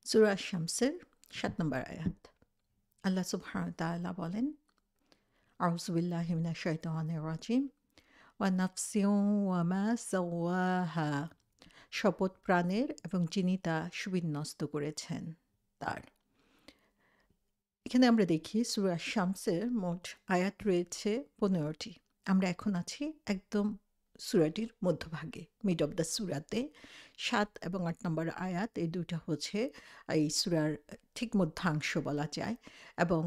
সূরা শামসের ৭ নম্বর আয়াত। আল্লাহ সুবহানাহু ওয়া তাআলা বলেন, আউযু বিল্লাহি মিনাশ শাইতানির রাজিম, ওয়া নাফসিন ওয়া মা সাওয়াহা, শপথ প্রাণের এবং যিনি তা সুবিন্যস্ত করেছেন তার। এখানে আমরা দেখি সূরা শামসের মোট আয়াত রয়েছে ১৫টি। আমরা এখন আছি একদম সূরাটির মধ্যভাগে, মিড অফ দ্য সূরাতে। ৭ এবং ৮ নম্বর আয়াত, এই দুইটা হচ্ছে এই সূরার ঠিক মধ্যাংশ বলা যায়। এবং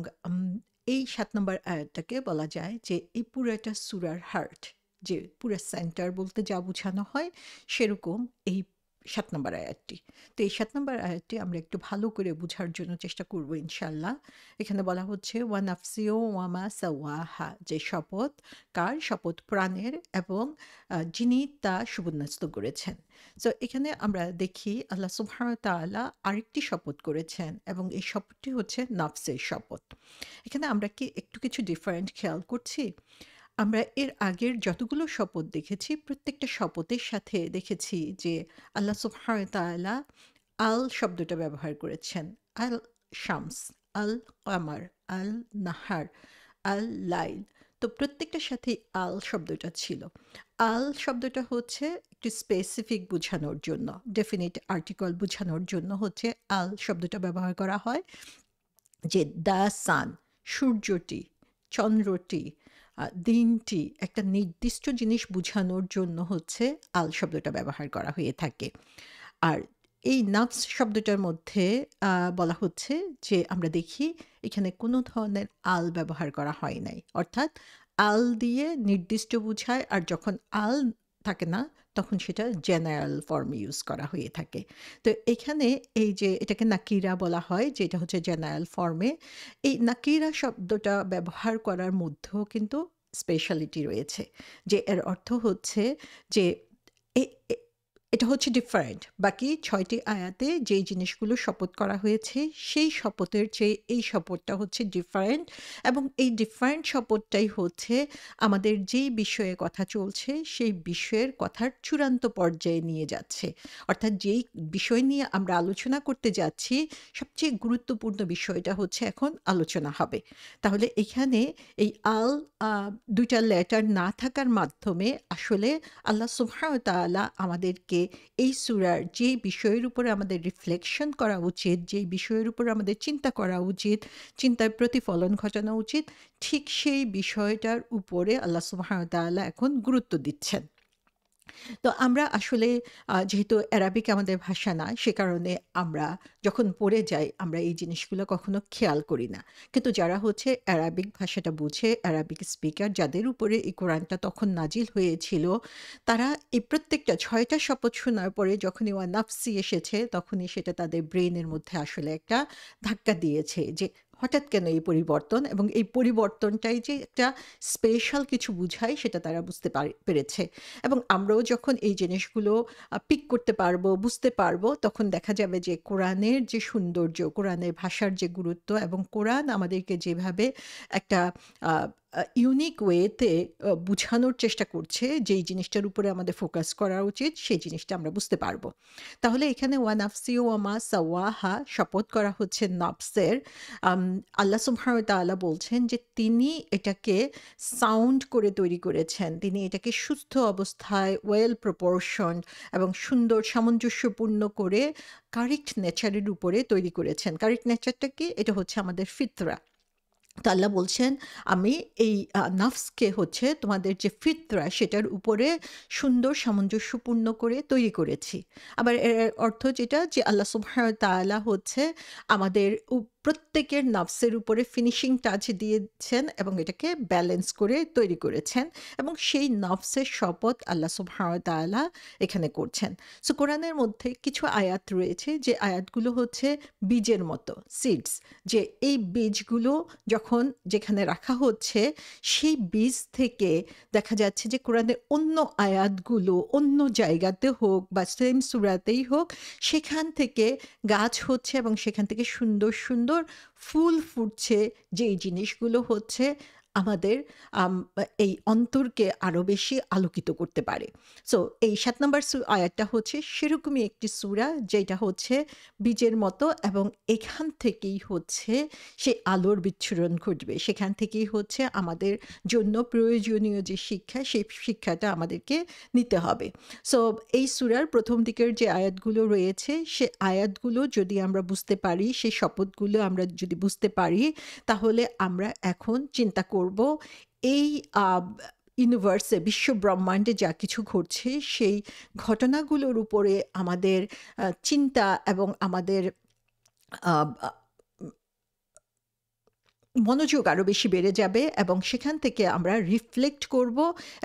এই ৭ নম্বর আয়াতটাকে বলা যায় যে এই পুরাটা সূরার হার্ট, যে পুরা সেন্টার বলতে যা বোঝানো হয় সেরকম এই ৭ নম্বর আয়াতটি। তো এই ৭ নম্বর আয়াতটি আমরা একটু ভালো করে বোঝার জন্য চেষ্টা করব ইনশাআল্লাহ। এখানে বলা হচ্ছে ওয়া নাফসিও ওয়া মা সাওয়াহা, যে শপথ কার? শপথ প্রাণের এবং যিনি তা সুবিন্যস্ত করেছেন। সো এখানে আমরা দেখি আল্লাহ সুবহানাহু ওয়া তাআলা আরেকটি শপথ করেছেন এবং এই শপথটি হচ্ছে নফসের শপথ। এখানে আমরা কি একটু কিছু ডিফারেন্ট খেয়াল করছি? আমরা এর আগের যতগুলো শপথ দেখেছি প্রত্যেকটা শপথের সাথে দেখেছি যে আল্লাহ সুবহানাহু ওয়া তাআলা আল শব্দটা ব্যবহার করেছেন। আল শামস, আল কামার, আল নাহার, আল লাইল। তো প্রত্যেকটার সাথেই আল শব্দটা ছিল। আল শব্দটা হচ্ছে একটু স্পেসিফিক বোঝানোর জন্য, ডেফিনিট আর্টিকল বোঝানোর জন্য হচ্ছে আল শব্দটা ব্যবহার করা হয়। যে দ্য সান, সূর্যটি, চন্দ্রটি, দিনটি, একটা নির্দিষ্ট জিনিস বোঝানোর জন্য হচ্ছে আল শব্দটা ব্যবহার করা হয়ে থাকে। আর এই নাফস শব্দটার মধ্যে বলা হচ্ছে যে আমরা দেখি এখানে কোনো ধরনের আল ব্যবহার করা হয় নাই। অর্থাৎ আল দিয়ে নির্দিষ্ট বোঝায়, আর যখন আল থাকে না তখন সেটা জেনারেল ফর্ম ইউজ করা হয়ে থাকে। তো এখানে এই যে এটাকে নাকিরা বলা হয়, যে এটা হচ্ছে জেনারেল ফর্মে। এই নাকিরা শব্দটা ব্যবহার করার মধ্যেও কিন্তু স্পেশালিটি রয়েছে, যে এর অর্থ হচ্ছে যে এ- এ- এটা হচ্ছে ডিফারেন্ট। বাকি ৬টি আয়াতে যেই জিনিসগুলো শপথ করা হয়েছে সেই শপথের চেয়ে এই শপথটা হচ্ছে ডিফারেন্ট, এবং এই ডিফারেন্ট শপথটাই হচ্ছে আমাদের যেই বিষয়ে কথা চলছে সেই বিষয়ের কথার চূড়ান্ত পর্যায়ে নিয়ে যাচ্ছে। অর্থাৎ যেই বিষয় নিয়ে আমরা আলোচনা করতে যাচ্ছি সবচেয়ে গুরুত্বপূর্ণ বিষয়টা হচ্ছে এখন আলোচনা হবে। তাহলে এখানে এই আল ২টা লেটার না থাকার মাধ্যমে আসলে আল্লাহ সুবহানাহু ওয়া তাআলা আমাদেরকে এই সূরার যে বিষয়ের উপরে আমাদের রিফ্লেকশন করা উচিত, যে বিষয়ের উপর আমাদের চিন্তা করা উচিত, চিন্তার প্রতিফলন ঘটানো উচিত, ঠিক সেই বিষয়টার উপরে আল্লাহ সুবহানাহু ওয়া তাআলা এখন গুরুত্ব দিচ্ছেন। তো আমরা আসলে যেহেতু অ্যারাবিক আমাদের ভাষা না, সে কারণে আমরা যখন পড়ে যাই আমরা এই জিনিসগুলো কখনো খেয়াল করি না। কিন্তু যারা হচ্ছে অ্যারাবিক ভাষাটা বুঝে, অ্যারাবিক স্পিকার, যাদের উপরে এই কোরআনটা তখন নাজিল হয়েছিল, তারা এই প্রত্যেকটা ৬টা শপথ শোনার পরে যখনই ওয়া নাফসি এসেছে তখনই সেটা তাদের ব্রেইনের মধ্যে আসলে একটা ধাক্কা দিয়েছে যে হঠাৎ কেন এই পরিবর্তন, এবং এই পরিবর্তনটাই যে একটা স্পেশাল কিছু বুঝায় সেটা তারা বুঝতে পেরেছে। এবং আমরাও যখন এই জিনিসগুলো পিক করতে পারবো, বুঝতে পারবো, তখন দেখা যাবে যে কোরআনের যে সৌন্দর্য, কোরআনের ভাষার যে গুরুত্ব, এবং কোরআন আমাদেরকে যেভাবে একটা ইউনিক ওয়েতে বুঝানোর চেষ্টা করছে, যেই জিনিসটার উপরে আমাদের ফোকাস করা উচিত সেই জিনিসটা আমরা বুঝতে পারবো। তাহলে এখানে ওয়া নাফসি ওয়া মা সাওয়াহা শপথ করা হচ্ছে নফসের। আল্লাহ সুবহানাহু ওয়া তাআলা বলছেন যে তিনি এটাকে সাউন্ড করে তৈরি করেছেন। তিনি এটাকে সুস্থ অবস্থায় ওয়েল প্রপোর্শনড এবং সুন্দর সামঞ্জস্যপূর্ণ করে কারেক্ট নেচারের উপরে তৈরি করেছেন। কারেক্ট নেচারটা কি? এটা হচ্ছে আমাদের ফিতরা। তো আল্লাহ বলছেন, আমি এই নাফসকে হচ্ছে তোমাদের যে ফিতরা সেটার উপরে সুন্দর সামঞ্জস্যপূর্ণ করে তৈরি করেছি। আবার এর অর্থ যেটা, যে আল্লাহ সুবহানাহু ওয়া তাআলা হচ্ছে আমাদের প্রত্যেকের নাফসের উপরে ফিনিশিং টাচ দিয়েছেন এবং এটাকে ব্যালেন্স করে তৈরি করেছেন, এবং সেই নফসের শপথ আল্লাহ সুবহানাহু ওয়া তাআলা এখানে করছেন। সো কোরআনের মধ্যে কিছু আয়াত রয়েছে যে আয়াতগুলো হচ্ছে বীজের মতো, সিডস, যে এই বীজগুলো যখন যেখানে রাখা হচ্ছে সেই বীজ থেকে দেখা যাচ্ছে যে কোরআনের অন্য আয়াতগুলো অন্য জায়গাতে হোক বা সেম সূরাতেই হোক, সেখান থেকে গাছ হচ্ছে এবং সেখান থেকে সুন্দর সুন্দর ফুল ফুটছে, যেই জিনিসগুলো হচ্ছে আমাদের এই অন্তরকে আরো বেশি আলোকিত করতে পারে। সো এই ৭ নাম্বার আয়াতটা হচ্ছে সেরকমই একটি সূরা যেটা হচ্ছে বীজের মতো, এবং এখান থেকেই হচ্ছে সে আলোর বিচ্ছুরণ ঘটবে। সেখান থেকেই হচ্ছে আমাদের জন্য প্রয়োজনীয় যে শিক্ষা, সেই শিক্ষাটা আমাদেরকে নিতে হবে। সো এই সূরার ১ম দিকের যে আয়াতগুলো রয়েছে, সে আয়াতগুলো যদি আমরা বুঝতে পারি, সেই শপথগুলো আমরা যদি বুঝতে পারি, তাহলে আমরা এখন চিন্তা করব এই ইউনিভার্সে, বিশ্ব ব্রহ্মাণ্ডে যা কিছু ঘটছে, সেই ঘটনাগুলোর উপরে আমাদের চিন্তা এবং আমাদের আ আ মনোযোগ আরো বেশি বেড়ে যাবে, এবং সেখান থেকে আমরা রিফ্লেক্ট করব,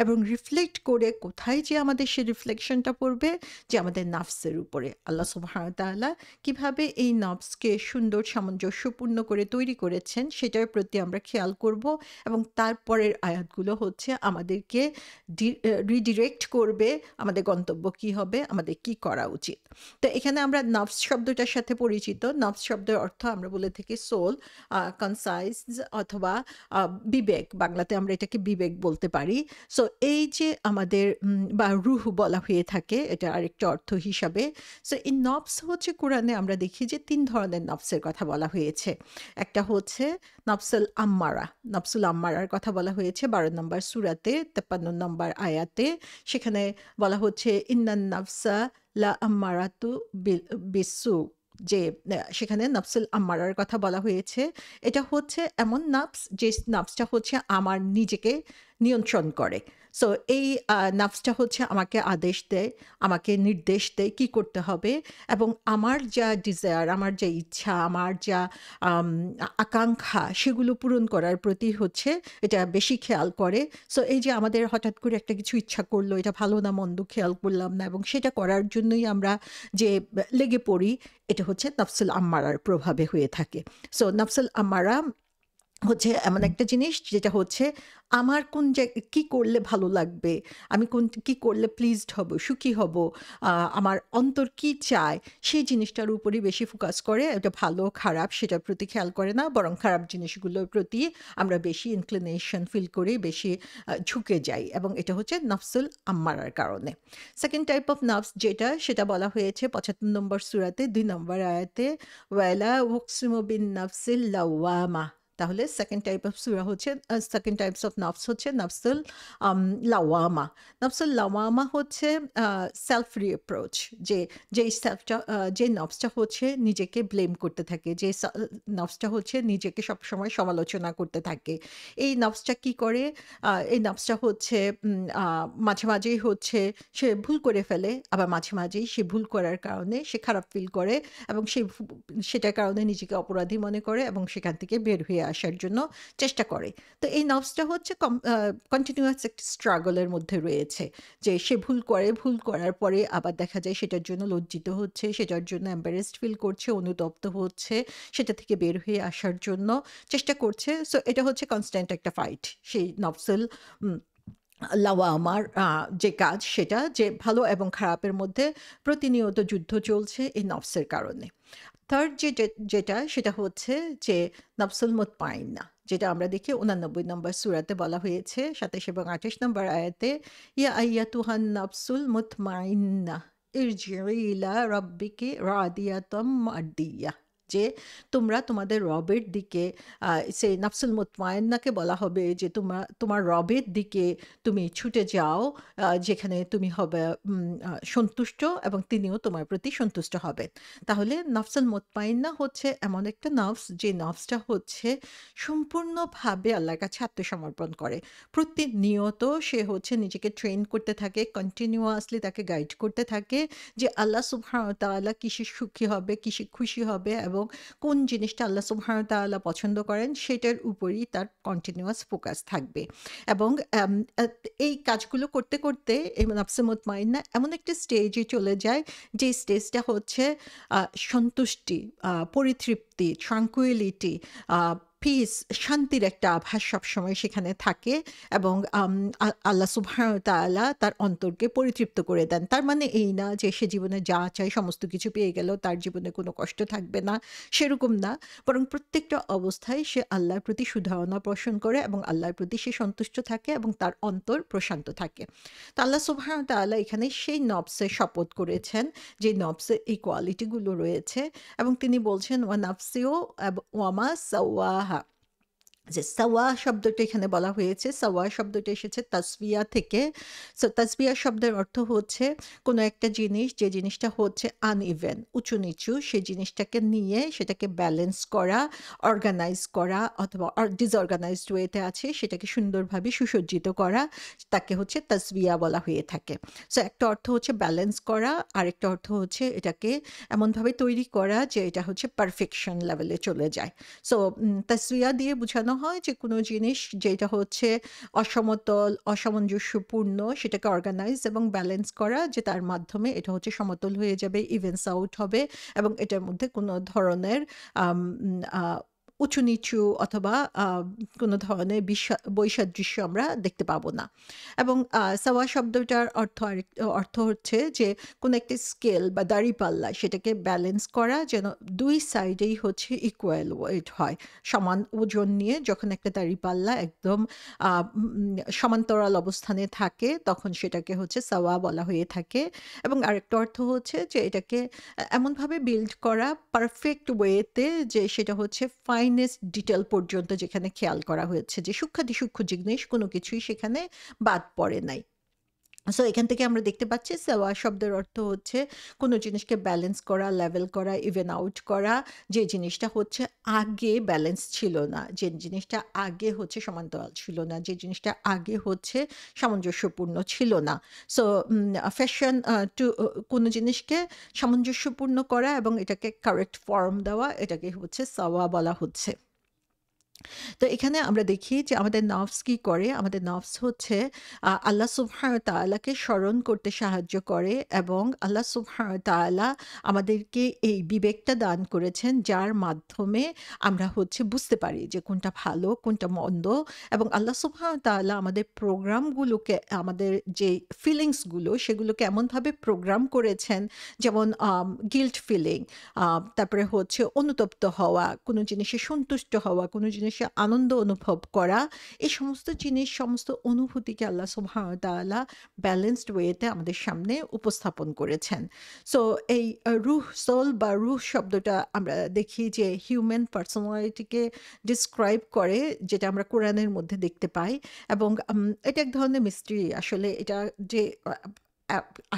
এবং রিফ্লেক্ট করে কোথায় যে আমাদের সে রিফ্লেকশনটা পড়বে, যে আমাদের নাফসের উপরে। আল্লাহ সুবহানাহু ওয়া তাআলা কিভাবে এই নফসকে সুন্দর সামঞ্জস্যপূর্ণ করে তৈরি করেছেন, সেটার প্রতি আমরা খেয়াল করব, এবং তারপরের আয়াতগুলো হচ্ছে আমাদেরকে রিডিরেক্ট করবে, আমাদের গন্তব্য কি হবে, আমাদের কি করা উচিত। তো এখানে আমরা নফস শব্দটার সাথে পরিচিত। নফস শব্দের অর্থ আমরা বলে থাকি সোল, কনসাইজ, অথবা বিবেক, বাংলাতে আমরা এটাকে বিবেক বলতে পারি। সো এই যে আমাদের বা রুহ বলা হয়ে থাকে, এটা আরেকটা অর্থ হিসাবে। সো এই নফস হচ্ছে, কোরআনে আমরা দেখি যে ৩ ধরনের নফসের কথা বলা হয়েছে। একটা হচ্ছে নফসুল আম্মারা, নফসুল আম্মারার কথা বলা হয়েছে ১২ নম্বর সূরাতে ৫৩ নম্বর আয়াতে। সেখানে বলা হচ্ছে ইন্নান নাফসা লা আম্মারাতু বিসু, যে সেখানে নফসুল আম্মারার কথা বলা হয়েছে। এটা হচ্ছে এমন নফস, যে নফসটা হচ্ছে আমার নিজেকে নিয়ন্ত্রণ করে। সো এই নফসটা হচ্ছে আমাকে আদেশ দেয়, আমাকে নির্দেশ দেয় কি করতে হবে, এবং আমার যা ডিজায়ার, আমার যা ইচ্ছা, আমার যা আকাঙ্ক্ষা, সেগুলো পূরণ করার প্রতি হচ্ছে এটা বেশি খেয়াল করে। সো এই যে আমাদের হঠাৎ করে একটা কিছু ইচ্ছা করলো, এটা ভালো না মন্দ খেয়াল করলাম না, এবং সেটা করার জন্যই আমরা যে লেগে পড়ি, এটা হচ্ছে নফসুল আম্মারার প্রভাবে হয়ে থাকে। সো নফসুল আম্মারা হচ্ছে এমন একটা জিনিস যেটা হচ্ছে আমার কোন কি করলে ভালো লাগবে, আমি কি করলে প্লিজড হব, সুখী হব, আমার অন্তর কি চায়, সেই জিনিসটার উপরই বেশি ফোকাস করে। এটা ভালো খারাপ সেটার প্রতি খেয়াল করে না, বরং খারাপ জিনিসগুলোর প্রতি আমরা বেশি ইনক্লিনেশন ফিল করি, বেশি ঝুঁকে যাই, এবং এটা হচ্ছে নফসুল আম্মারার কারণে। সেকেন্ড টাইপ অফ নফস যেটা, সেটা বলা হয়েছে ৭৫ নম্বর সূরাতে ২ নম্বর আয়াতে, ওয়ালা উকসিমু বিন নফসিল লাওয়ামা। তাহলে সেকেন্ড টাইপ অফ সূরা হচ্ছে, সেকেন্ড টাইপস অফ নফস হচ্ছে নফসুল লাওয়ামা। নফসুল লাওয়ামা হচ্ছে সেলফ রিঅ্যাপ্রোচ, যে যেই সেলফটা, যে নফসটা হচ্ছে নিজেকে ব্লেম করতে থাকে, যে নফসটা হচ্ছে নিজেকে সবসময় সমালোচনা করতে থাকে। এই নফসটা কি করে? এই নফসটা হচ্ছে মাঝে মাঝেই হচ্ছে সে ভুল করে ফেলে, আবার মাঝে মাঝেই সে ভুল করার কারণে সে খারাপ ফিল করে, এবং সেটার কারণে নিজেকে অপরাধী মনে করে, এবং সেখান থেকে বের হয়ে আসার জন্য চেষ্টা করে। তো এই নফসটা হচ্ছে কন্টিনিউয়াস একটা স্ট্রাগলের মধ্যে রয়েছে, যে সে ভুল করে, ভুল করার পরে আবার দেখা যায় সেটার জন্য লজ্জিত হচ্ছে, সেটার জন্য এম্বারেসড ফিল করছে, অনুতপ্ত হচ্ছে, সেটা থেকে বের হয়ে আসার জন্য চেষ্টা করছে। সো এটা হচ্ছে কনস্ট্যান্ট একটা ফাইট, সেই নফসুল লাওয়ামার যে কাজ, সেটা যে ভালো এবং খারাপের মধ্যে প্রতিনিয়ত যুদ্ধ চলছে এই নফসের কারণে। থার্ড যেটা সেটা হচ্ছে যে নফসুল মুতমাইন্না, যেটা আমরা দেখি ৮৯ নম্বর সূরাতে বলা হয়েছে ২৭ এবং ২৮ নম্বর আয়াতে, ইয়া আইয়াতুহান নফসুল মুতমাইন্না ইরজিই ইলা রাব্বিকি রাদিয়াতাম মারদিয়াহ, যে তোমরা তোমাদের রবের দিকে, সেই নফসুল মুতমাইন্নাকে বলা হবে যে তোমার রবের দিকে তুমি ছুটে যাও, যেখানে তুমি হবে সন্তুষ্ট, এবং তিনিও তোমার প্রতি সন্তুষ্ট হবেন। তাহলে নফসুল মুতমাইন্না হচ্ছে এমন একটা নফস, যে নফসটা হচ্ছে সম্পূর্ণভাবে আল্লাহর কাছে আত্মসমর্পণ করে। প্রতিনিয়ত সে হচ্ছে নিজেকে ট্রেন করতে থাকে, কন্টিনিউয়াসলি তাকে গাইড করতে থাকে, যে আল্লাহ সুবহানাহু ওয়া তাআলা কিসে সুখী হবে, কিসে খুশি হবে, এবং কোন জিনিসটা আল্লাহ সুবহানাহু ওয়া তাআলা পছন্দ করেন, সেটার উপরই তার কন্টিনিউয়াস ফোকাস থাকবে। এবং এই কাজগুলো করতে করতে এই নফসে মুতমাইন্না এমন একটা স্টেজে চলে যায়, যে স্টেজটা হচ্ছে সন্তুষ্টি, পরিতৃপ্তি, ট্রাঙ্কুইলিটি, পিস, শান্তির একটা আভাস সবসময় সেখানে থাকে এবং আল্লাহ সুবহানাহু ওয়া তাআলা তার অন্তরকে পরিতৃপ্ত করে দেন। তার মানে এই না যে সে জীবনে যা চায় সমস্ত কিছু পেয়ে গেল, তার জীবনে কোনো কষ্ট থাকবে না, সেরকম না। বরং প্রত্যেকটা অবস্থায় সে আল্লাহর প্রতি সুধারণা পোষণ করে এবং আল্লাহর প্রতি সে সন্তুষ্ট থাকে এবং তার অন্তর প্রশান্ত থাকে। তো আল্লাহ সুবহানাহু ওয়া তাআলা এখানে সেই নফসের শপথ করেছেন, যে নফসের এই কোয়ালিটিগুলো রয়েছে এবং তিনি বলছেন ওয়া নাফসিও ওয়া মা সাওয়াহা। যে সাওয়া শব্দটা এখানে বলা হয়েছে, সাওয়া শব্দটা এসেছে তাসবিয়া থেকে। সো তাসবিয়া শব্দের অর্থ হচ্ছে কোনো একটা জিনিস, যে জিনিসটা হচ্ছে আনইভেন, উঁচু-নিচু, সেই জিনিসটাকে নিয়ে সেটাকে ব্যালেন্স করা, অর্গানাইজ করা অথবা ডিসঅর্গানাইজড ওয়েতে আছে সেটাকে সুন্দরভাবে সুসজ্জিত করা, তাকে হচ্ছে তাসবিয়া বলা হয়ে থাকে। সো একটা অর্থ হচ্ছে ব্যালেন্স করা, আরেকটা অর্থ হচ্ছে এটাকে এমনভাবে তৈরি করা যে এটা হচ্ছে পারফেকশন লেভেলে চলে যায়। সো তাসবিয়া দিয়ে বোঝানো হয় যে কোনো জিনিস যেটা হচ্ছে অসমতল, অসামঞ্জস্যপূর্ণ, সেটাকে অর্গানাইজ এবং ব্যালেন্স করা, যে তার মাধ্যমে এটা হচ্ছে সমতল হয়ে যাবে, ইভেন্স আউট হবে এবং এটার মধ্যে কোনো ধরনের আম আ উঁচু-নিচু অথবা কোনো ধরনের বৈসাদৃশ্য আমরা দেখতে পাবো না। এবং সাওয়া শব্দটার অর্থ হচ্ছে যে কোনো একটা স্কেল বা দাঁড়িপাল্লা সেটাকে ব্যালেন্স করা, যেন ২ সাইডেই হচ্ছে ইকুয়াল ওয়েট হয়। সমান ওজন নিয়ে যখন একটা দাঁড়িপাল্লা একদম আ সমান্তরাল অবস্থানে থাকে, তখন সেটাকে হচ্ছে সাওয়া বলা হয়ে থাকে। এবং আরেকটা অর্থ হচ্ছে যে এটাকে এমনভাবে বিল্ড করা পারফেক্ট ওয়েতে, যে সেটা হচ্ছে ফাইনেস্ট ডিটেইল পর্যন্ত যেখানে খেয়াল করা হয়েছে, যে সূক্ষ্মাতিসূক্ষ্ম জিনিস কোনো কিছুই সেখানে বাদ পড়ে নাই। সো এখান থেকে আমরা দেখতে পাচ্ছি সাওয়া শব্দের অর্থ হচ্ছে কোনো জিনিসকে ব্যালেন্স করা, লেভেল করা, ইভেন আউট করা, যে জিনিসটা হচ্ছে আগে ব্যালেন্স ছিল না, যে জিনিসটা আগে হচ্ছে সমান্তরাল ছিল না, যে জিনিসটা আগে হচ্ছে সামঞ্জস্যপূর্ণ ছিল না। সো ফ্যাশন টু কোনো জিনিসকে সামঞ্জস্যপূর্ণ করা এবং এটাকে কারেক্ট ফর্ম দেওয়া, এটাকে হচ্ছে সাওয়া বলা হচ্ছে। তো এখানে আমরা দেখি যে আমাদের নফস কি করে? আমাদের নফস হচ্ছে আল্লাহ সুবহানাহু ওয়া তাআলাকে স্মরণ করতে সাহায্য করে এবং আল্লাহ সুবহানাহু ওয়া তাআলা আমাদেরকে এই বিবেকটা দান করেছেন, যার মাধ্যমে আমরা হচ্ছে বুঝতে পারি যে কোনটা ভালো, কোনটা মন্দ। এবং আল্লাহ সুবহানাহু ওয়া তাআলা আমাদের প্রোগ্রামগুলোকে, আমাদের যে ফিলিংসগুলো সেগুলোকে এমনভাবে প্রোগ্রাম করেছেন, যেমন গিল্ট ফিলিং, তারপরে হচ্ছে অনুতপ্ত হওয়া, কোনো জিনিসে সন্তুষ্ট হওয়া, কোনো জিনিসে আনন্দ অনুভব করা। এই সমস্ত জিনিস, সমস্ত অনুভূতিকে আল্লাহ সুবহানাহু ওয়া তাআলা ব্যালেন্সড ওয়েতে আমাদের সামনে উপস্থাপন করেছেন। সো এই রূহ, সোল বা রূহ শব্দটা আমরা দেখি যে হিউম্যান পার্সোনালিটিকে ডিসক্রাইব করে, যেটা আমরা কোরআনের মধ্যে দেখতে পাই। এবং এটা এক ধরনের মিস্ট্রি। আসলে এটা যে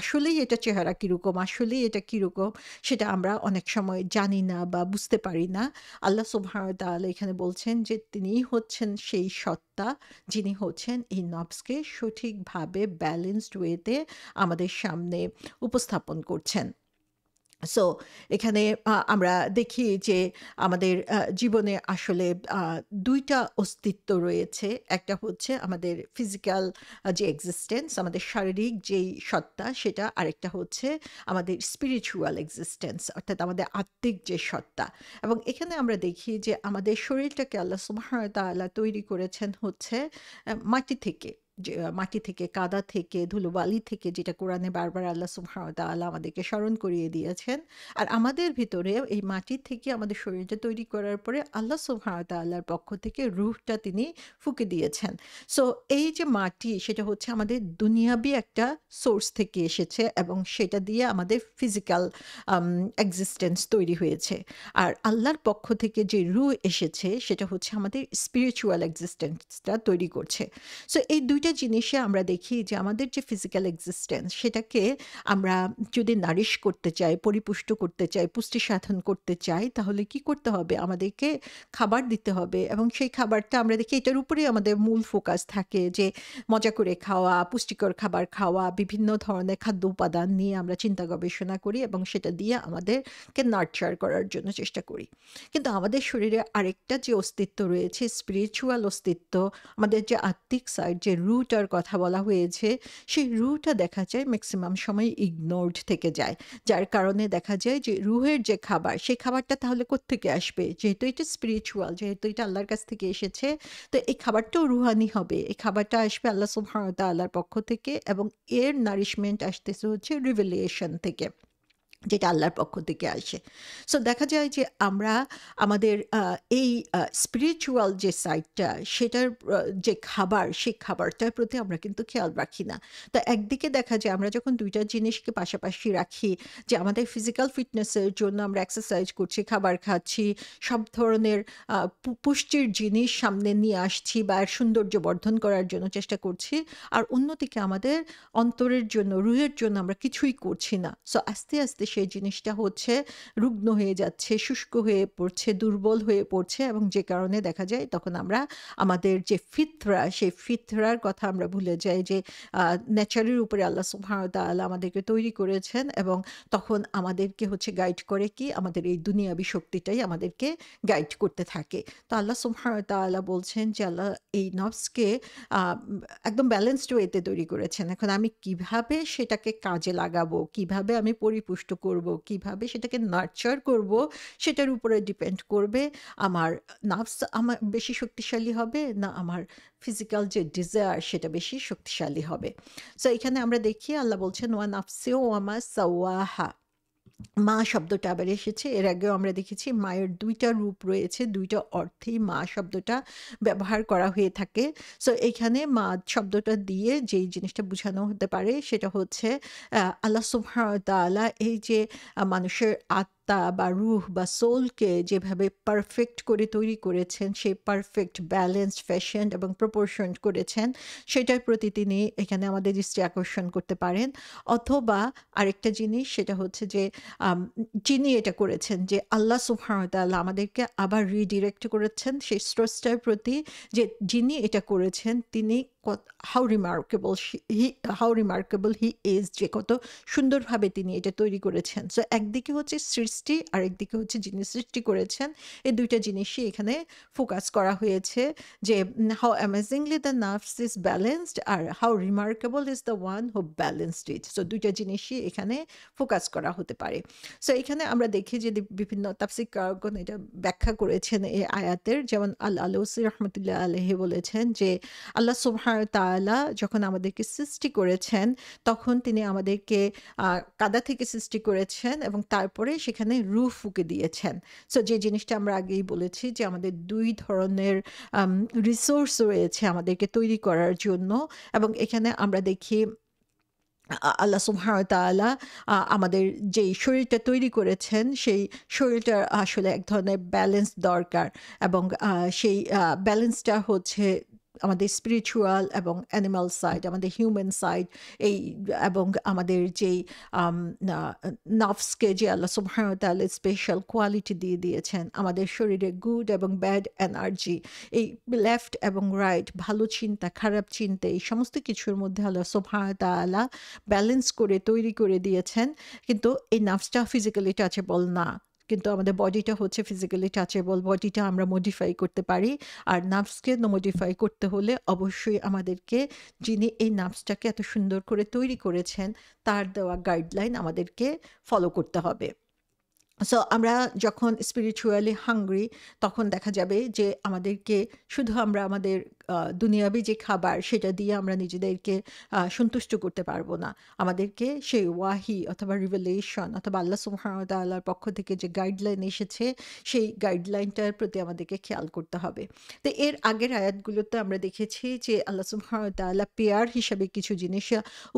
আসলেই এটা চেহারা কিরকম, আসলেই এটা কিরকম, সেটা আমরা অনেক সময় জানি না বা বুঝতে পারি না। আল্লাহ সুবহানাহু ওয়া তাআলা এখানে বলছেন যে তিনিই হচ্ছেন সেই সত্তা, যিনি হচ্ছেন এই নফসকে সঠিকভাবে ব্যালেন্সড ওয়েতে আমাদের সামনে উপস্থাপন করছেন। সো এখানে আমরা দেখি যে আমাদের জীবনে আসলে ২ টা অস্তিত্ব রয়েছে। একটা হচ্ছে আমাদের ফিজিক্যাল যে এক্সিস্টেন্স, আমাদের শারীরিক যেই সত্তা সেটা, আরেকটা হচ্ছে আমাদের স্পিরিচুয়াল এক্সিস্টেন্স, অর্থাৎ আমাদের আত্মিক যে সত্তা। এবং এখানে আমরা দেখি যে আমাদের শরীরটাকে আল্লাহ সুবহানাহু ওয়া তাআলা তৈরি করেছেন হচ্ছে মাটি থেকে। যে মাটি থেকে, কাদা থেকে, ধুলোবালি থেকে, যেটা কোরআনে বারবার আল্লাহ সুবহানাহু ওয়া তাআলা আমাদেরকে স্মরণ করিয়ে দিয়েছেন। আর আমাদের ভিতরে এই মাটি থেকে আমাদের শরীরটা তৈরি করার পরে আল্লাহ সুবহানাহু ওয়া তাআলার পক্ষ থেকে রূহটা তিনি ফুঁকে দিয়েছেন। সো এই যে মাটি, সেটা হচ্ছে আমাদের দুনিয়াবি একটা সোর্স থেকে এসেছে এবং সেটা দিয়ে আমাদের ফিজিক্যাল এক্সিস্টেন্স তৈরি হয়েছে। আর আল্লাহর পক্ষ থেকে যে রূহ এসেছে সেটা হচ্ছে আমাদের স্পিরিচুয়াল এক্সিস্টেন্সটা তৈরি করছে। সো এই ২ টা জিনিসে আমরা দেখি যে আমাদের যে ফিজিক্যাল এক্সিস্টেন্স সেটাকে আমরা যদি নারিশ করতে চাই, পরিপুষ্ট করতে চাই, পুষ্টি সাধন করতে চাই, তাহলে কি করতে হবে? আমাদেরকে খাবার দিতে হবে এবং সেই খাবারটা আমরা দেখি এটার উপরেই আমাদের মূল ফোকাস থাকে, যে মজা করে খাওয়া, পুষ্টিকর খাবার খাওয়া, বিভিন্ন ধরনের খাদ্য উপাদান নিয়ে আমরা চিন্তা গবেষণা করি এবং সেটা দিয়ে আমাদেরকে নার্চার করার জন্য চেষ্টা করি। কিন্তু আমাদের শরীরে আরেকটা যে অস্তিত্ব রয়েছে, স্পিরিচুয়াল অস্তিত্ব, আমাদের যে আত্মিক সাইড, যে রূহ রুটার কথা বলা হয়েছে, সেই রুটা দেখা যায় ম্যাক্সিমাম সময় ইগনোরড থেকে যায়। যার কারণে দেখা যায় যে রুহের যে খাবার, সেই খাবারটা তাহলে কোত্থেকে আসবে? যেহেতু এটা স্পিরিচুয়াল, যেহেতু এটা আল্লাহর কাছ থেকে এসেছে, তো এই খাবারটাও রুহানি হবে। এই খাবারটা আসবে আল্লাহ সুবহানাহু ওয়া তাআলার পক্ষ থেকে এবং এর নারিশমেন্ট আসতেছে হচ্ছে রিভেলিয়েশন থেকে। যেটা আল্লাহর পক্ষ থেকে আসে। সো দেখা যায় যে আমরা আমাদের এই স্পিরিচুয়াল যে সাইডটা সেটার যে খাবার, সেই খাবারটার প্রতি আমরা কিন্তু খেয়াল রাখি না। তো একদিকে দেখা যায় আমরা যখন ২ টা জিনিসকে পাশাপাশি রাখি যে আমাদের ফিজিক্যাল ফিটনেসের জন্য আমরা এক্সারসাইজ করছি, খাবার খাচ্ছি, সব ধরনের পুষ্টির জিনিস সামনে নিয়ে আসছি বা এর সৌন্দর্য বর্ধন করার জন্য চেষ্টা করছি। আর অন্যদিকে আমাদের অন্তরের জন্য, রুহের জন্য আমরা কিছুই করছি না। সো আস্তে, আস্তে সেই জিনিসটা হচ্ছে রুগ্ন হয়ে যাচ্ছে, শুষ্ক হয়ে পড়ছে, দুর্বল হয়ে পড়ছে এবং যে কারণে দেখা যায় তখন আমরা আমাদের যে ফিতরা, সেই ফিতরার কথা আমরা ভুলে যাই যে নেচারের উপরে আল্লাহ সুবহানাহু ওয়া তাআলা আমাদেরকে তৈরি করেছেন এবং তখন আমাদেরকে হচ্ছে গাইড করে কি? আমাদের এই দুনিয়াবি শক্তিটাই আমাদেরকে গাইড করতে থাকে। তো আল্লাহ সুবহানাহু ওয়া তাআলা বলছেন যে আল্লাহ এই নফসকে আ একদম ব্যালেন্সড ওয়েতে তৈরি করেছেন। এখন আমি কিভাবে সেটাকে কাজে লাগাবো, কিভাবে আমি পরিপুষ্ট করব, কিভাবে সেটাকে নার্চার করব, সেটার উপরে ডিপেন্ড করবে আমার নার্ভস আমার বেশি শক্তিশালী হবে না আমার ফিজিক্যাল যে ডিজায়ার সেটা বেশি শক্তিশালী হবে। সো এখানে আমরা দেখি আল্লাহ বলছেন ওয়া নাফসি ওয়া মা সাওয়াহা। মা শব্দটা আবার এসেছে। এর আগেও আমরা দেখেছি মায়ের ২ টা রূপ রয়েছে। ২ টা অর্থেই মা শব্দটা ব্যবহার করা হয়ে থাকে। সো এইখানে মা শব্দটা দিয়ে যেই জিনিসটা বুঝানো হতে পারে সেটা হচ্ছে আল্লাহ সুবহানাহু ওয়া তাআলা এই যে মানুষের আত্মা বা রুহ বা সোলকে যেভাবে পারফেক্ট করে তৈরি করেছেন, সেই পারফেক্ট ব্যালেন্সড, ফ্যাশনড এবং প্রপোর্শনড করেছেন, সেটার প্রতি তিনি এখানে আমাদের দৃষ্টি আকর্ষণ করতে পারেন। অথবা আরেকটা জিনিস সেটা হচ্ছে যে আম যিনি এটা করেছেন যে আল্লাহ সুবহানাহু ওয়া তাআলা আমাদেরকে আবার রিডিরেক্ট করেছেন সেই স্রষ্টার প্রতি যে যিনি এটা করেছেন তিনি how remarkable how remarkable he is, যে কত সুন্দরভাবে তিনি এটা তৈরি করেছেন। সো একদিকে হচ্ছে সৃষ্টি আর একদিকে হচ্ছে যিনি সৃষ্টি করেছেন, এই ২ টা জিনিসই এখানে ফোকাস করা হয়েছে যে how amazingly the nerves is balanced আর how remarkable is the one who balanced it. So ২ টা জিনিসই এখানে ফোকাস করা হতে পারে। সো এখানে আমরা দেখি যে বিভিন্ন তাফসীরকারগণ এটা ব্যাখ্যা করেছেন এই আয়াতের, যেমন আল-আলুসি রহমতুল্লাহ আলাইহি বলেছেন যে আল্লাহ সুবহানাহু ওয়া তাআলা যখন আমাদেরকে সৃষ্টি করেছেন তখন তিনি আমাদেরকে কাদা থেকে সৃষ্টি করেছেন এবং তারপরে সেখানে রূহ ফুঁকে দিয়েছেন। সো যে জিনিসটা আমরা আগেই বলেছি যে আমাদের ২ ধরনের রিসোর্স রয়েছে আমাদেরকে তৈরি করার জন্য এবং এখানে আমরা দেখি আল্লাহ সুবহানাহু ওয়া তাআলা আমাদের যেই শরীরটা তৈরি করেছেন সেই শরীরটার আসলে এক ধরনের ব্যালেন্স দরকার এবং সেই ব্যালেন্সটা হচ্ছে আমাদের স্পিরিচুয়াল এবং অ্যানিমাল সাইড, আমাদের হিউম্যান সাইড এই এবং আমাদের যেই আম না নার্ভসকে যে আল্লাহ সুবহানাহু ওয়া তাআলা স্পেশাল কোয়ালিটি দিয়ে দিয়েছেন, আমাদের শরীরে গুড এবং ব্যাড এনার্জি, এই লেফট এবং রাইট, ভালো চিন্তা, খারাপ চিন্তা, এই সমস্ত কিছুর মধ্যে আল্লাহ সুবহানাহু ওয়া তাআলা ব্যালেন্স করে তৈরি করে দিয়েছেন। কিন্তু এই নার্ভসটা ফিজিক্যালি টাচেবল না। কিন্তু আমাদের বডিটা হচ্ছে ফিজিক্যালি টাচেবল, বডিটা আমরা মডিফাই করতে পারি। আর নার্ভসকে মডিফাই করতে হলে অবশ্যই আমাদেরকে যিনি এই নার্ভসটাকে এত সুন্দর করে তৈরি করেছেন তার দেওয়া গাইডলাইন আমাদেরকে ফলো করতে হবে। সো আমরা যখন স্পিরিচুয়ালি হাংরি তখন দেখা যাবে যে আমাদেরকে শুধু আমরা আমাদের দুনিয়াবি যে খাবার সেটা দিয়ে আমরা নিজেদেরকে সন্তুষ্ট করতে পারবো না। আমাদেরকে সেই ওয়াহি অথবা রিভেলেশন অথবা আল্লাহ সুবহানাহু ওয়া তাআলার পক্ষ থেকে যে গাইডলাইন এসেছে সেই গাইডলাইনটার প্রতি আমাদেরকে খেয়াল করতে হবে। তো এর আগের আয়াতগুলোতে আমরা দেখেছি যে আল্লাহ সুবহানাহু ওয়া তাআলা পেয়ার হিসাবে কিছু জিনিস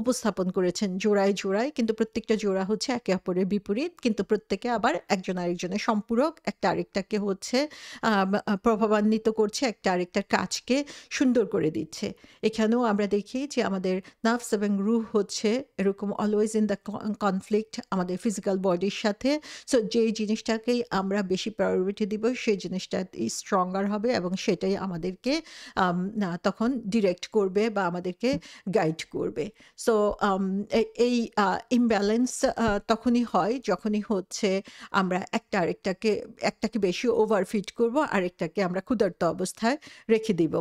উপস্থাপন করেছেন জোড়ায়, জোড়ায়, কিন্তু প্রত্যেকটা জোড়া হচ্ছে একে অপরের বিপরীত, কিন্তু প্রত্যেকে আবার একজন আরেকজনের সম্পূরক, একটা আরেকটাকে হচ্ছে প্রভাবান্বিত করছে, একটা আরেকটার কাজকে সুন্দর করে দিচ্ছে। এখানেও আমরা দেখি যে আমাদের নার্ভস এবং রুহ হচ্ছে এরকম অলওয়েজ ইন দ্য কনফ্লিক্ট আমাদের ফিজিক্যাল বডির সাথে। সো যেই জিনিসটাকেই আমরা বেশি প্রায়োরিটি দিব সেই জিনিসটাই স্ট্রঙ্গার হবে এবং সেটাই আমাদেরকে তখন ডিরেক্ট করবে বা আমাদেরকে গাইড করবে। সো এই ইমব্যালেন্স তখনই হয় যখনই হচ্ছে আমরা একটাকে বেশি ওভারফিট করব, আরেকটাকে আমরা ক্ষুধার্ত অবস্থায় রেখে দিব।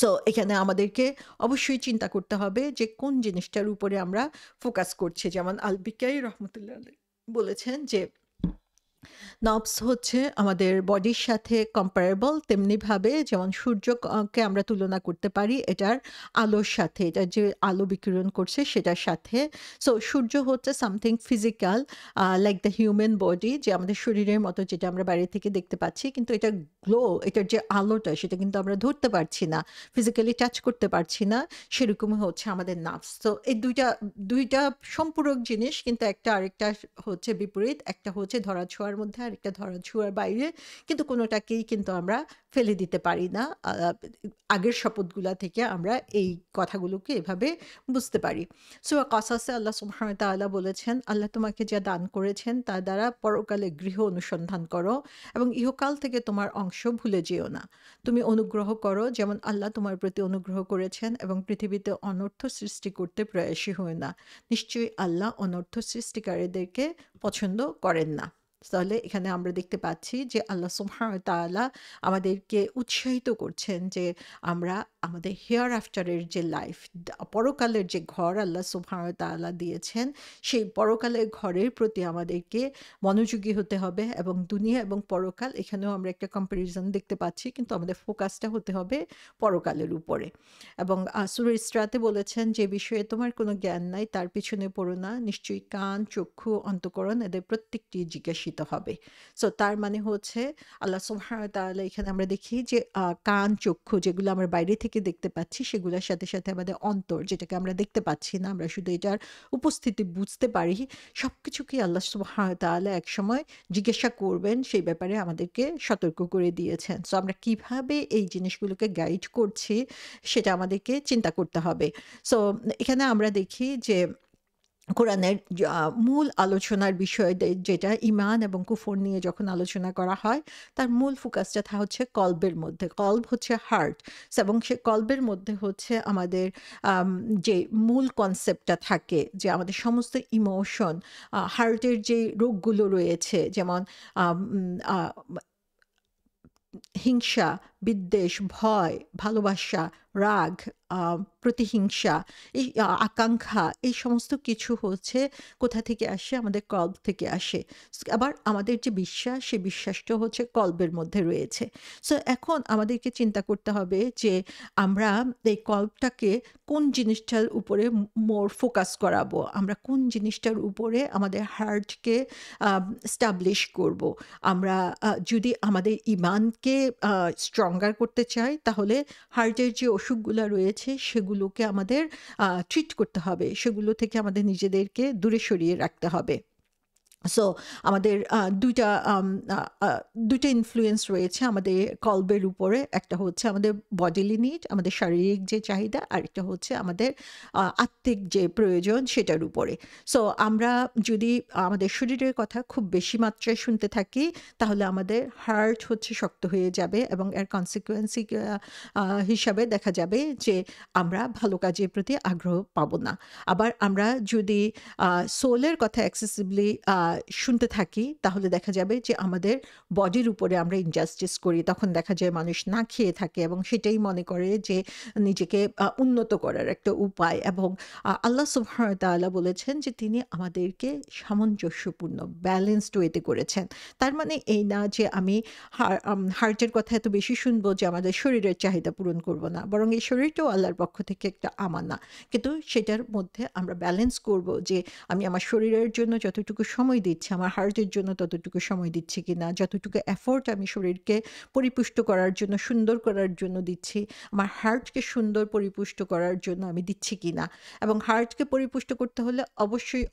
সো এখানে আমাদেরকে অবশ্যই চিন্তা করতে হবে যে কোন জিনিসটার উপরে আমরা ফোকাস করছি। যেমন আল-বিকাই রহমতুল্লাহ আলাইহ বলেছেন যে নার্ভস হচ্ছে আমাদের বডির সাথে কম্পারেবল, তেমনিভাবে যেমন সূর্যকে আমরা তুলনা করতে পারি এটার আলোর সাথে, এটার যে আলো বিকিরণ করছে সেটার সাথে। সো সূর্য হচ্ছে something physical, like the human body, যে আমাদের শরীরের মতো, যেটা আমরা বাইরে থেকে দেখতে পাচ্ছি, কিন্তু এটার গ্লো, এটার যে আলোটা সেটা কিন্তু আমরা ধরতে পারছি না, ফিজিক্যালি টাচ করতে পারছি না। সেরকমই হচ্ছে আমাদের নার্ভস। তো এই দুইটা সম্পূরক জিনিস, কিন্তু একটা আরেকটা হচ্ছে বিপরীত। একটা হচ্ছে ধরাছোঁয়ার মধ্যে, আরেকটা ধরাছোঁয়ার বাইরে, কিন্তু কোনোটাকেই কিন্তু আমরা ফেলে দিতে পারি না। আগের শপথগুলা থেকে আমরা এই কথাগুলোকে এভাবে বুঝতে পারি। সূরা কসাসে আল্লাহ সুবহানাহু ওয়া তাআলা বলেছেন, আল্লাহ তোমাকে যা দান করেছেন তার দ্বারা পরকালে গৃহ অনুসন্ধান করো এবং ইহকাল থেকে তোমার অংশ ভুলে যেও না। তুমি অনুগ্রহ করো যেমন আল্লাহ তোমার প্রতি অনুগ্রহ করেছেন এবং পৃথিবীতে অনর্থ সৃষ্টি করতে প্রয়াসী হয় না। নিশ্চয়ই আল্লাহ অনর্থ সৃষ্টিকারীদেরকে পছন্দ করেন না। তাহলে এখানে আমরা দেখতে পাচ্ছি যে আল্লাহ সুবহানাহু ওয়া তাআলা আমাদেরকে উৎসাহিত করছেন যে আমরা আমাদের হেয়ার আফটারের যে লাইফ, পরকালের যে ঘর আল্লাহ সুবহানাহু ওয়া তাআলা দিয়েছেন, সেই পরকালের ঘরের প্রতি আমাদেরকে মনোযোগী হতে হবে। এবং দুনিয়া এবং পরকাল, এখানেও আমরা একটা কম্প্যারিজন দেখতে পাচ্ছি, কিন্তু আমাদের ফোকাসটা হতে হবে পরকালের উপরে। এবং সূরা ইসরাতে বলেছেন, যে বিষয়ে তোমার কোনো জ্ঞান নাই তার পিছনে পড়ো না, নিশ্চয়ই কান, চক্ষু, অন্তঃকরণ এদের প্রত্যেকটি জিজ্ঞাসিত হবে। সো তার মানে হচ্ছে আল্লাহ সুবহানাহু ওয়া তাআলা, এখানে আমরা দেখি যে কান, চক্ষু যেগুলো আমরা বাইরে থেকে দেখতে পাচ্ছি, সেগুলোর সাথে সাথে আমাদের অন্তর, যেটাকে আমরা দেখতে পাচ্ছি না, আমরা শুধু এটার উপস্থিতি বুঝতে পারি, সবকিছুকেই আল্লাহ সুবহানাহু ওয়া তাআলা একসময় জিজ্ঞাসা করবেন, সেই ব্যাপারে আমাদেরকে সতর্ক করে দিয়েছেন। সো আমরা কিভাবে এই জিনিসগুলোকে গাইড করছি সেটা আমাদেরকে চিন্তা করতে হবে। সো এখানে আমরা দেখি যে কোরআনের মূল আলোচনার বিষয় যেটা ঈমান এবং কুফর নিয়ে যখন আলোচনা করা হয়, তার মূল ফোকাসটা হচ্ছে কলবের মধ্যে। কলব হচ্ছে হার্ট, এবং সে কলবের মধ্যে হচ্ছে আমাদের আম যে মূল কনসেপ্টটা থাকে, যে আমাদের সমস্ত ইমোশন, হার্টের যে রোগগুলো রয়েছে, যেমন আম আ হিংসা, বিদ্বেষ, ভয়, ভালোবাসা, রাগ, প্রতিহিংসা, এই আকাঙ্ক্ষা, এই সমস্ত কিছু হচ্ছে কোথা থেকে আসে? আমাদের কল্ব থেকে আসে। আবার আমাদের যে বিশ্বাস, সেই বিশ্বাসটাও হচ্ছে কল্বের মধ্যে রয়েছে। সো এখন আমাদেরকে চিন্তা করতে হবে যে আমরা এই কল্বটাকে কোন জিনিসটার উপরে মোর ফোকাস করাবো? আমরা কোন জিনিসটার উপরে আমাদের হার্টকে এস্টাবলিশ করব? আমরা যদি আমাদের ঈমানকে স্ট্রঙ্গার করতে চাই, তাহলে হার্টের যে অসুখগুলা রয়েছে সেগুলোকে আমাদের ট্রিট করতে হবে। সেগুলো থেকে আমাদের নিজেদেরকে দূরে সরিয়ে রাখতে হবে। সো আমাদের ২ টা আম আ আ ২ টা ইনফ্লুয়েন্স রয়েছে আমাদের কলবের উপরে। একটা হচ্ছে আমাদের বডিলি নিড, আমাদের শারীরিক যে চাহিদা, আরেকটা হচ্ছে আমাদের আত্মিক যে প্রয়োজন সেটার উপরে। সো আমরা যদি আমাদের শরীরের কথা খুব বেশি মাত্রায় শুনতে থাকি, তাহলে আমাদের হার্ট হচ্ছে শক্ত হয়ে যাবে এবং এর কনসিকুয়েন্সি হিসাবে দেখা যাবে যে আমরা ভালো কাজের প্রতি আগ্রহ পাবো না। আবার আমরা যদি সোলের কথা এক্সেসিভলি শুনতে থাকি, তাহলে দেখা যাবে যে আমাদের বডির উপরে আমরা ইনজাস্টিস করি। তখন দেখা যায় মানুষ না খেয়ে থাকে এবং সেটাই মনে করে যে নিজেকে উন্নত করার একটা উপায়। এবং আল্লাহ সুবহানাহু ওয়া তাআলা বলেছেন যে তিনি আমাদেরকে সামঞ্জস্যপূর্ণ ব্যালেন্সড ওয়েতে করেছেন। তার মানে এই না যে আমি হার্টের কথা এত বেশি শুনবো যে আমাদের শরীরের চাহিদা পূরণ করব না। বরং এই শরীরটাও আল্লাহর পক্ষ থেকে একটা আমানা। কিন্তু সেটার মধ্যে আমরা ব্যালেন্স করব যে আমি আমার শরীরের জন্য যতটুকু সময় দিচ্ছি, আমার হার্টের জন্য ততটুকু সময় দিচ্ছি কিনা, যতটুকু এফোর্ট আমি শরীরকে পরিপুষ্ট করার জন্য, সুন্দর করার জন্য দিচ্ছি, আমার হার্টকে সুন্দর পরিপুষ্ট করার জন্য আমি দিচ্ছি কিনা। এবং হার্টকে পরিপুষ্ট করতে হলে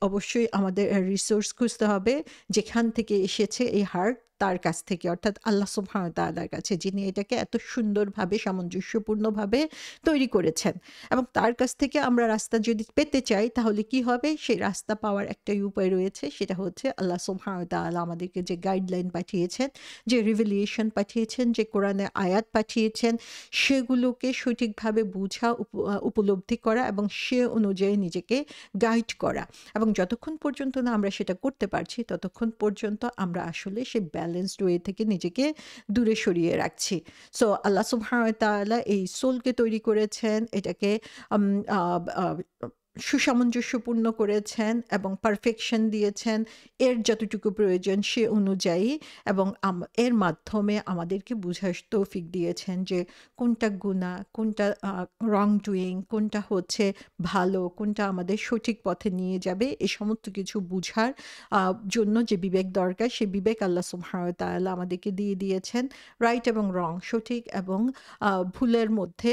অবশ্যই আমাদের রিসোর্স খুঁজতে হবে, যেখান থেকে এসেছে এই হার্ট, তার কাছ থেকে, অর্থাৎ আল্লাহ সুবহানাহু ওয়া তাআলার কাছে, যিনি এটাকে এত সুন্দরভাবে সামঞ্জস্যপূর্ণভাবে তৈরি করেছেন। এবং তার কাছ থেকে আমরা রাস্তা যদি পেতে চাই, তাহলে কি হবে? সেই রাস্তা পাওয়ার একটাই উপায় রয়েছে, সেটা হচ্ছে আল্লাহ সুবহানাহু ওয়া তাআলা আমাদেরকে যে গাইডলাইন পাঠিয়েছেন, যে রিভেলিয়েশন পাঠিয়েছেন, যে কোরআনের আয়াত পাঠিয়েছেন, সেগুলোকে সঠিকভাবে বুঝা, উপলব্ধি করা এবং সে অনুযায়ী নিজেকে গাইড করা। এবং যতক্ষণ পর্যন্ত না আমরা সেটা করতে পারছি, ততক্ষণ পর্যন্ত আমরা আসলে সেই ব্যালেন্সড ওয়ে থেকে নিজেকে দূরে সরিয়ে রাখছি। সো আল্লাহ সুবহানাহু ওয়া তাআলা এই সোলকে তৈরি করেছেন, এটাকে আম আ আ সুসামঞ্জস্যপূর্ণ করেছেন এবং পারফেকশন দিয়েছেন এর যতটুকু প্রয়োজন সে অনুযায়ী, এবং এর মাধ্যমে আমাদেরকে বুঝার তৌফিক দিয়েছেন যে কোনটা গুনাহ, কোনটা রং ডুইং, কোনটা হচ্ছে ভালো, কোনটা আমাদের সঠিক পথে নিয়ে যাবে। এই সমস্ত কিছু বুঝার জন্য যে বিবেক দরকার, সে বিবেক আল্লাহ সুবহানাহু ওয়া তাআলা আমাদেরকে দিয়ে দিয়েছেন। রাইট এবং রং, সঠিক এবং ভুলের মধ্যে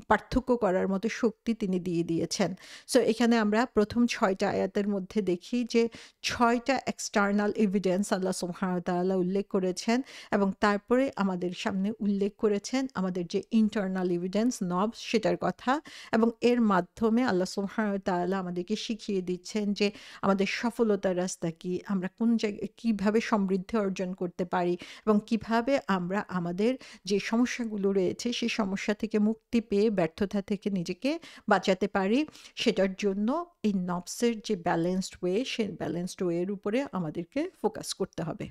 পার্থক্য করার মতো শক্তি তিনি দিয়ে দিয়েছেন। সো এখানে আমরা প্রথম ৬ টা আয়াতের মধ্যে দেখি যে ৬ টা এক্সটার্নাল এভিডেন্স আল্লাহ সুবহানাহু ওয়া তাআলা উল্লেখ করেছেন, এবং তারপরে আমাদের সামনে উল্লেখ করেছেন আমাদের যে ইন্টারনাল এভিডেন্স নবস সেটার কথা, এবং এর মাধ্যমে আল্লাহ সুবহানাহু ওয়া তাআলা আমাদেরকে শিখিয়ে দিচ্ছেন যে আমাদের সফলতার রাস্তা কি, আমরা কোন জায়গায় কীভাবে সমৃদ্ধি অর্জন করতে পারি, এবং কিভাবে আমরা আমাদের যে সমস্যাগুলো রয়েছে সেই সমস্যা থেকে মুক্তি পেয়ে ব্যর্থতা থেকে নিজেকে বাঁচাতে পারি। সেটার জন্য এই নফসের যে ব্যালেন্সড ওয়ে, সেই ব্যালেন্সড ওয়ের উপরে আমাদেরকে ফোকাস করতে হবে।